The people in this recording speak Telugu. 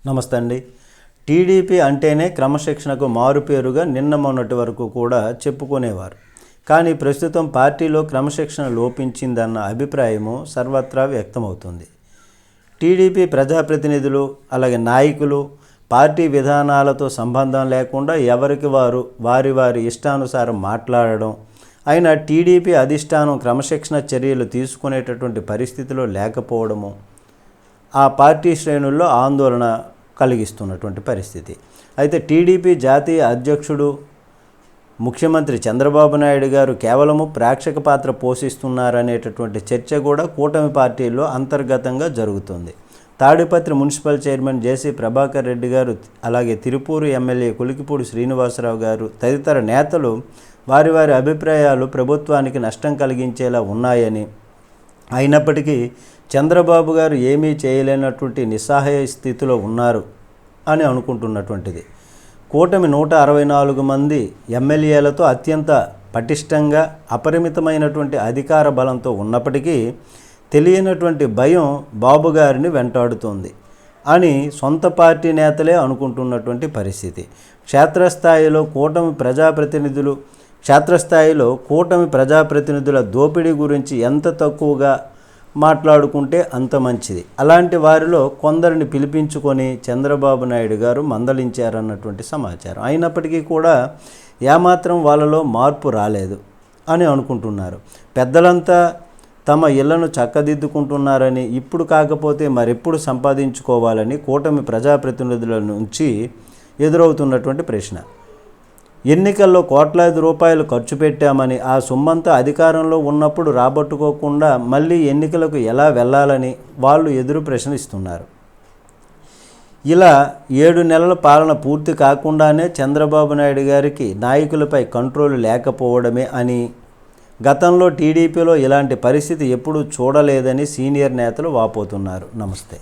నమస్తే అండి. టీడీపీ అంటేనే క్రమశిక్షణకు మారుపేరుగా నిన్న మొన్నటి వరకు కూడా చెప్పుకునేవారు. కానీ ప్రస్తుతం పార్టీలో క్రమశిక్షణ లోపించిందన్న అభిప్రాయము సర్వత్రా వ్యక్తమవుతుంది. టీడీపీ ప్రజాప్రతినిధులు అలాగే నాయకులు పార్టీ విధానాలతో సంబంధం లేకుండా ఎవరికి వారి ఇష్టానుసారం మాట్లాడడం, అయినా టీడీపీ అధిష్టానం క్రమశిక్షణ చర్యలు తీసుకునేటటువంటి పరిస్థితిలో లేకపోవడము ఆ పార్టీ శ్రేణుల్లో ఆందోళన కలిగిస్తున్నటువంటి పరిస్థితి. అయితే టీడీపీ జాతీయ అధ్యక్షుడు ముఖ్యమంత్రి చంద్రబాబు నాయుడు గారు కేవలము ప్రేక్షక పాత్ర పోషిస్తున్నారనేటటువంటి చర్చ కూడా కూటమి పార్టీల్లో అంతర్గతంగా జరుగుతుంది. తాడిపత్రి మున్సిపల్ చైర్మన్ జేసీ ప్రభాకర్ రెడ్డి గారు, అలాగే తిరుపూరు ఎమ్మెల్యే కులికిపూడి శ్రీనివాసరావు గారు తదితర నేతలు వారి అభిప్రాయాలు ప్రభుత్వానికి నష్టం కలిగించేలా ఉన్నాయని, అయినప్పటికీ చంద్రబాబు గారు ఏమీ చేయలేనటువంటి నిస్సహాయ స్థితిలో ఉన్నారు అని అనుకుంటున్నటువంటిది. కూటమి 164 మంది ఎమ్మెల్యేలతో అత్యంత పటిష్టంగా అపరిమితమైనటువంటి అధికార బలంతో ఉన్నప్పటికీ తెలియనటువంటి భయం బాబు గారిని వెంటాడుతోంది అని సొంత పార్టీ నేతలే అనుకుంటున్నటువంటి పరిస్థితి. క్షేత్రస్థాయిలో కూటమి ప్రజాప్రతినిధుల దోపిడీ గురించి ఎంత తక్కువగా మాట్లాడుకుంటే అంత మంచిది. అలాంటి వారిలో కొందరిని పిలిపించుకొని చంద్రబాబు నాయుడు గారు మందలించారన్నటువంటి సమాచారం. అయినప్పటికీ కూడా ఏమాత్రం వాళ్ళలో మార్పు రాలేదు అని అనుకుంటున్నారు. పెద్దలంతా తమ ఇళ్లను చక్కదిద్దుకుంటున్నారని, ఇప్పుడు కాకపోతే మరెప్పుడు సంపాదించుకోవాలని కూటమి ప్రజాప్రతినిధుల నుంచి ఎదురవుతున్నటువంటి ప్రశ్న. ఎన్నికల్లో కోట్లాది రూపాయలు ఖర్చు పెట్టామని, ఆ సొమ్మంతా అధికారంలో ఉన్నప్పుడు రాబట్టుకోకుండా మళ్ళీ ఎన్నికలకు ఎలా వెళ్ళాలని వాళ్ళు ఎదురు ప్రశ్నిస్తున్నారు. ఇలా 7 నెలల పాలన పూర్తి కాకుండానే చంద్రబాబు నాయుడు గారికి నాయకులపై కంట్రోల్ లేకపోవడమే అని, గతంలో టీడీపీలో ఇలాంటి పరిస్థితి ఎప్పుడూ చూడలేదని సీనియర్ నేతలు వాపోతున్నారు. నమస్తే.